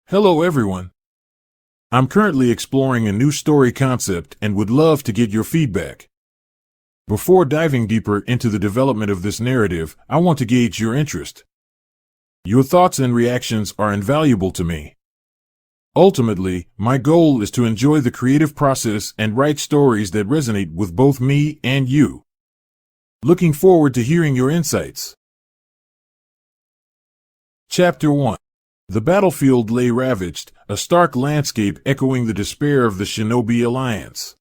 Hello everyone. I'm currently exploring a new story concept and would love to get your feedback. Before diving deeper into the development of this narrative, I want to gauge your interest. Your thoughts and reactions are invaluable to me. Ultimately, my goal is to enjoy the creative process and write stories that resonate with both me and you. Looking forward to hearing your insights. Chapter 1. The battlefield lay ravaged, a stark landscape echoing the despair of the Shinobi Alliance.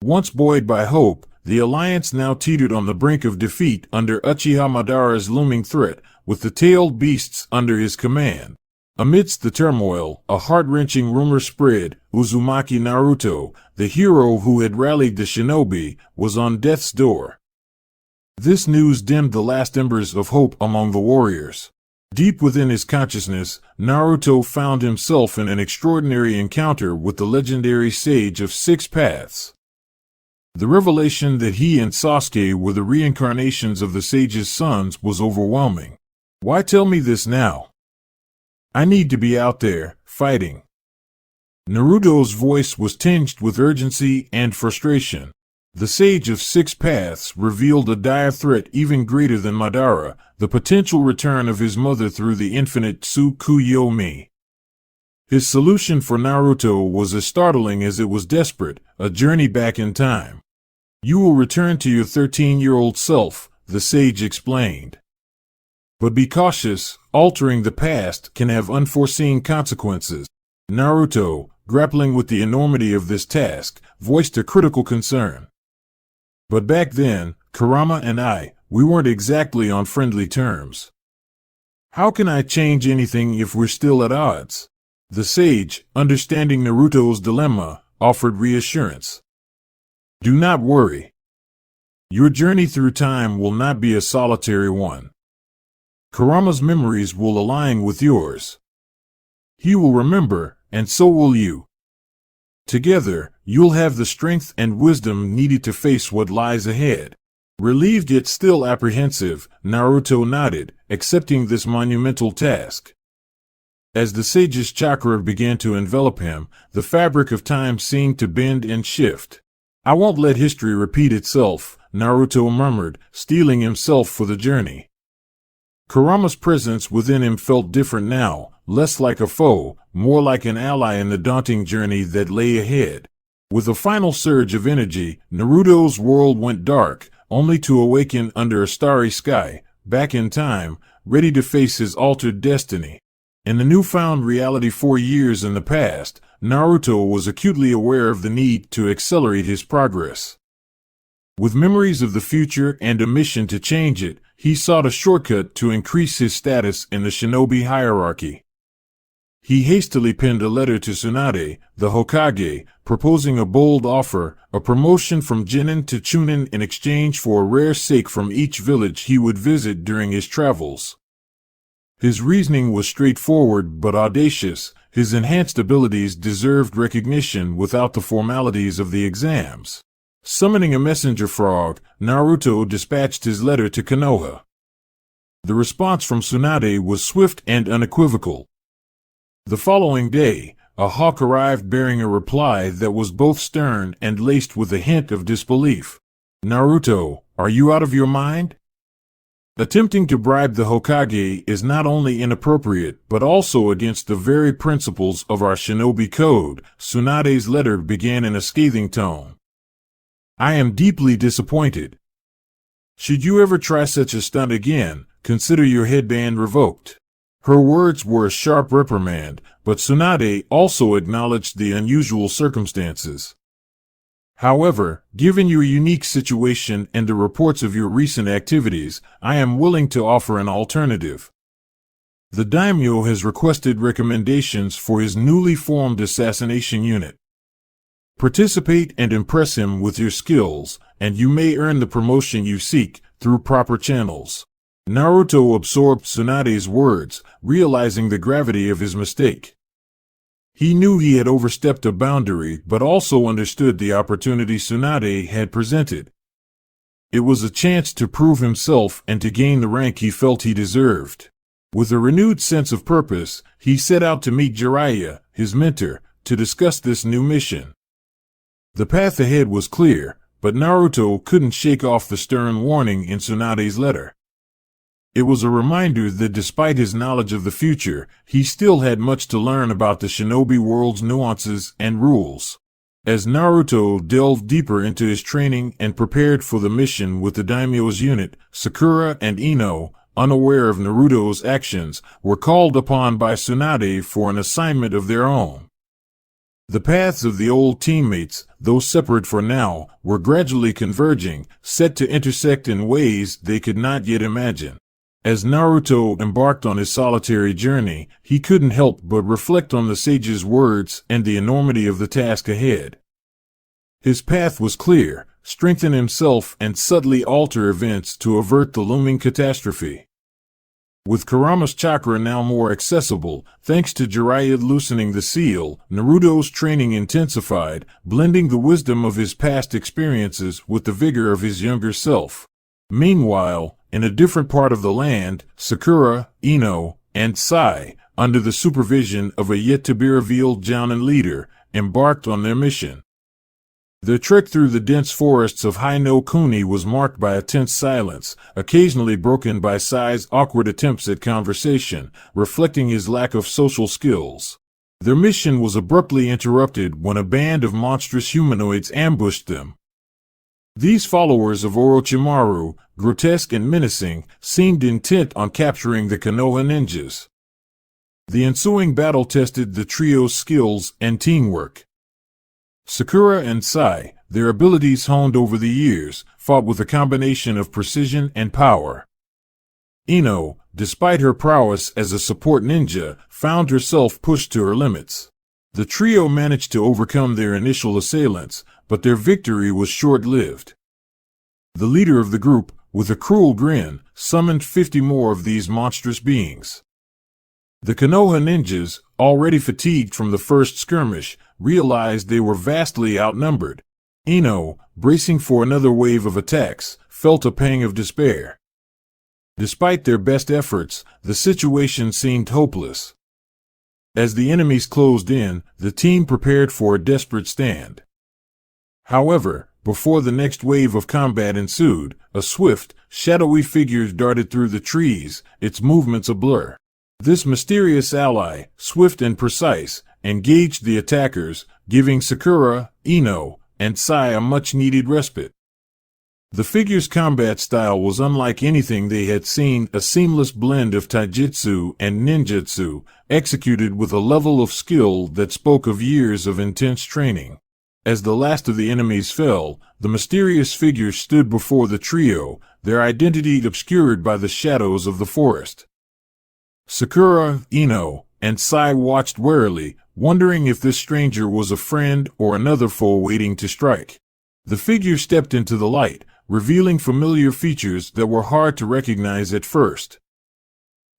Once buoyed by hope, the Alliance now teetered on the brink of defeat under Uchiha Madara's looming threat, with the tailed beasts under his command. Amidst the turmoil, a heart-wrenching rumor spread: Uzumaki Naruto, the hero who had rallied the shinobi, was on death's door. This news dimmed the last embers of hope among the warriors. Deep within his consciousness, Naruto found himself in an extraordinary encounter with the legendary Sage of Six Paths. The revelation that he and Sasuke were the reincarnations of the Sage's sons was overwhelming. Why tell me this now? I need to be out there, fighting. Naruto's voice was tinged with urgency and frustration. The Sage of Six Paths revealed a dire threat even greater than Madara, the potential return of his mother through the infinite Tsukuyomi. His solution for Naruto was as startling as it was desperate: a journey back in time. You will return to your 13-year-old self, the sage explained. But be cautious, altering the past can have unforeseen consequences. Naruto, grappling with the enormity of this task, voiced a critical concern. But back then, Kurama and we weren't exactly on friendly terms. How can I change anything if we're still at odds? The sage, understanding Naruto's dilemma, offered reassurance. Do not worry. Your journey through time will not be a solitary one. Kurama's memories will align with yours. He will remember, and so will you. Together, you'll have the strength and wisdom needed to face what lies ahead. Relieved yet still apprehensive, Naruto nodded, accepting this monumental task. As the sage's chakra began to envelop him, the fabric of time seemed to bend and shift. I won't let history repeat itself, Naruto murmured, steeling himself for the journey. Kurama's presence within him felt different now, less like a foe, more like an ally in the daunting journey that lay ahead. With a final surge of energy, Naruto's world went dark, only to awaken under a starry sky, back in time, ready to face his altered destiny. In the newfound reality 4 years in the past, Naruto was acutely aware of the need to accelerate his progress. With memories of the future and a mission to change it, he sought a shortcut to increase his status in the shinobi hierarchy. He hastily penned a letter to Tsunade, the Hokage, proposing a bold offer: a promotion from Genin to Chunin in exchange for a rare sake from each village he would visit during his travels. His reasoning was straightforward but audacious. His enhanced abilities deserved recognition without the formalities of the exams. Summoning a messenger frog, Naruto dispatched his letter to Konoha. The response from Tsunade was swift and unequivocal. The following day, a hawk arrived bearing a reply that was both stern and laced with a hint of disbelief. Naruto, are you out of your mind? Attempting to bribe the Hokage is not only inappropriate but also against the very principles of our shinobi code. Tsunade's letter began in a scathing tone. I am deeply disappointed. Should you ever try such a stunt again, consider your headband revoked. Her words were a sharp reprimand, but Tsunade also acknowledged the unusual circumstances. However, given your unique situation and the reports of your recent activities, I am willing to offer an alternative. The daimyo has requested recommendations for his newly formed assassination unit. Participate and impress him with your skills, and you may earn the promotion you seek through proper channels. Naruto absorbed Tsunade's words, realizing the gravity of his mistake. He knew he had overstepped a boundary but also understood the opportunity Tsunade had presented. It was a chance to prove himself and to gain the rank he felt he deserved. With a renewed sense of purpose, he set out to meet Jiraiya, his mentor, to discuss this new mission. The path ahead was clear, but Naruto couldn't shake off the stern warning in Tsunade's letter. It was a reminder that despite his knowledge of the future, he still had much to learn about the shinobi world's nuances and rules. As Naruto delved deeper into his training and prepared for the mission with the daimyo's unit, Sakura and Ino, unaware of Naruto's actions, were called upon by Tsunade for an assignment of their own. The paths of the old teammates, though separate for now, were gradually converging, set to intersect in ways they could not yet imagine. As Naruto embarked on his solitary journey, he couldn't help but reflect on the sage's words and the enormity of the task ahead. His path was clear: strengthen himself and subtly alter events to avert the looming catastrophe. With Kurama's chakra now more accessible, thanks to Jiraiya loosening the seal, Naruto's training intensified, blending the wisdom of his past experiences with the vigor of his younger self. Meanwhile, in a different part of the land, Sakura, Ino, and Sai, under the supervision of a yet-to-be-revealed Jounin leader, embarked on their mission. Their trek through the dense forests of Hino Kuni was marked by a tense silence, occasionally broken by Sai's awkward attempts at conversation, reflecting his lack of social skills. Their mission was abruptly interrupted when a band of monstrous humanoids ambushed them. These followers of Orochimaru, grotesque and menacing, seemed intent on capturing the Konoha ninjas. The ensuing battle tested the trio's skills and teamwork. Sakura and Sai, their abilities honed over the years, fought with a combination of precision and power. Ino, despite her prowess as a support ninja, found herself pushed to her limits. The trio managed to overcome their initial assailants, but their victory was short-lived. The leader of the group, with a cruel grin, summoned 50 more of these monstrous beings. The Konoha ninjas, already fatigued from the first skirmish, realized they were vastly outnumbered. Ino, bracing for another wave of attacks, felt a pang of despair. Despite their best efforts, the situation seemed hopeless. As the enemies closed in, the team prepared for a desperate stand. However, before the next wave of combat ensued, a swift, shadowy figure darted through the trees, its movements a blur. This mysterious ally, swift and precise, engaged the attackers, giving Sakura, Ino, and Sai a much-needed respite. The figure's combat style was unlike anything they had seen, a seamless blend of taijutsu and ninjutsu, executed with a level of skill that spoke of years of intense training. As the last of the enemies fell, the mysterious figure stood before the trio, their identity obscured by the shadows of the forest. Sakura, Ino, and Sai watched warily, wondering if this stranger was a friend or another foe waiting to strike. The figure stepped into the light, revealing familiar features that were hard to recognize at first.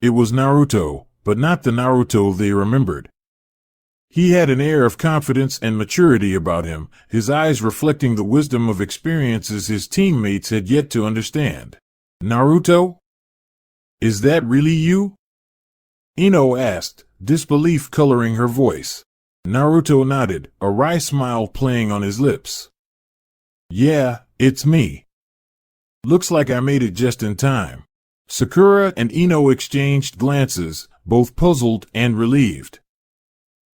It was Naruto, but not the Naruto they remembered. He had an air of confidence and maturity about him, his eyes reflecting the wisdom of experiences his teammates had yet to understand. "Naruto? Is that really you?" Ino asked, disbelief coloring her voice. Naruto nodded, a wry smile playing on his lips. "Yeah, it's me. Looks like I made it just in time." Sakura and Ino exchanged glances, both puzzled and relieved.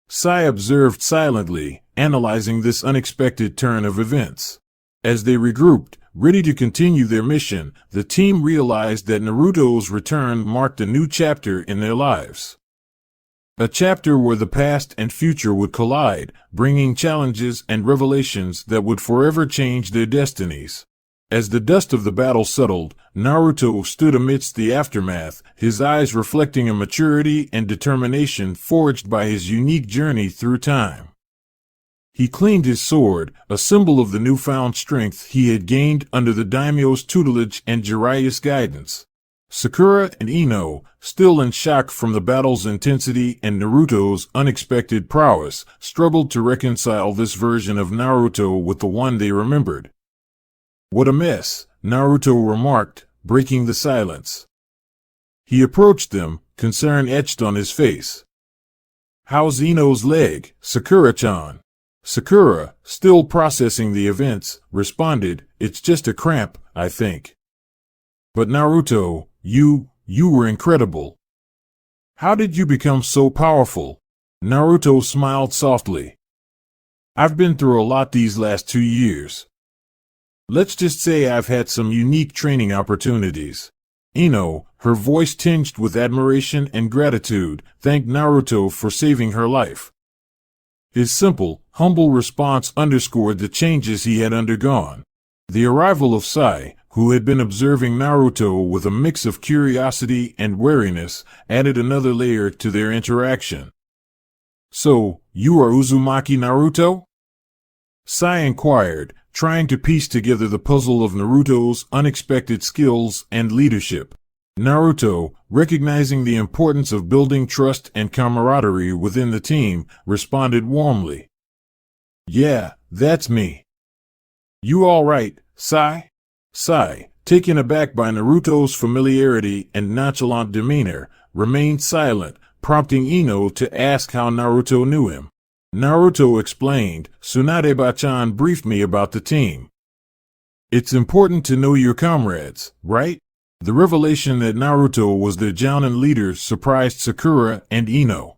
Sai observed silently, analyzing this unexpected turn of events. As they regrouped, ready to continue their mission, the team realized that Naruto's return marked a new chapter in their lives. A chapter where the past and future would collide, bringing challenges and revelations that would forever change their destinies. As the dust of the battle settled, Naruto stood amidst the aftermath, his eyes reflecting a maturity and determination forged by his unique journey through time. He cleaned his sword, a symbol of the newfound strength he had gained under the daimyo's tutelage and Jiraiya's guidance. Sakura and Ino, still in shock from the battle's intensity and Naruto's unexpected prowess, struggled to reconcile this version of Naruto with the one they remembered. "What a mess," Naruto remarked, breaking the silence. He approached them, concern etched on his face. "How's Ino's leg, Sakura-chan?" Sakura, still processing the events, responded, "It's just a cramp, I think." "But Naruto, you were incredible. How did you become so powerful?" Naruto smiled softly. "I've been through a lot these last 2 years. Let's just say I've had some unique training opportunities." Ino, her voice tinged with admiration and gratitude, thanked Naruto for saving her life. His simple, humble response underscored the changes he had undergone. The arrival of Sai, who had been observing Naruto with a mix of curiosity and wariness, added another layer to their interaction. "So, you are Uzumaki Naruto?" Sai inquired, trying to piece together the puzzle of Naruto's unexpected skills and leadership. Naruto, recognizing the importance of building trust and camaraderie within the team, responded warmly. "Yeah, that's me." "You all right, Sai?" Sai, taken aback by Naruto's familiarity and nonchalant demeanor, remained silent, prompting Ino to ask how Naruto knew him. Naruto explained, "Tsunade-chan briefed me about the team. It's important to know your comrades, right?" The revelation that Naruto was their Jounin leader surprised Sakura and Ino.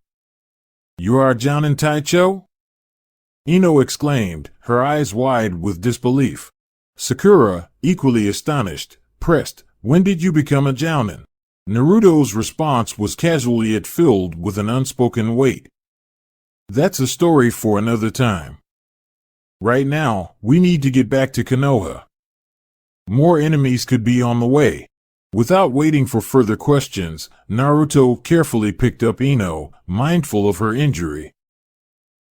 "You are Jounin Taicho?" Ino exclaimed, her eyes wide with disbelief. Sakura, equally astonished, pressed, "When did you become a Jounin?" Naruto's response was casual yet filled with an unspoken weight. "That's a story for another time. Right now, we need to get back to Konoha. More enemies could be on the way." Without waiting for further questions, Naruto carefully picked up Ino, mindful of her injury.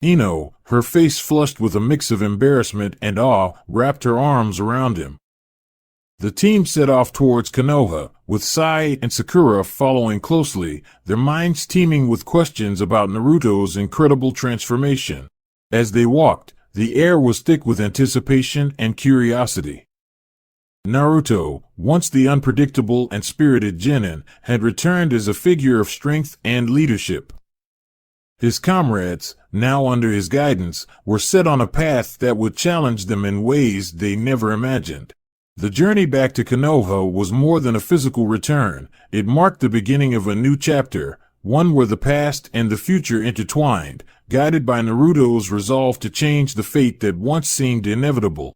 Ino, her face flushed with a mix of embarrassment and awe, wrapped her arms around him. The team set off towards Konoha, with Sai and Sakura following closely, their minds teeming with questions about Naruto's incredible transformation. As they walked, the air was thick with anticipation and curiosity. Naruto, once the unpredictable and spirited genin, had returned as a figure of strength and leadership. His comrades, now under his guidance, were set on a path that would challenge them in ways they never imagined. The journey back to Konoha was more than a physical return. It marked the beginning of a new chapter, one where the past and the future intertwined, guided by Naruto's resolve to change the fate that once seemed inevitable.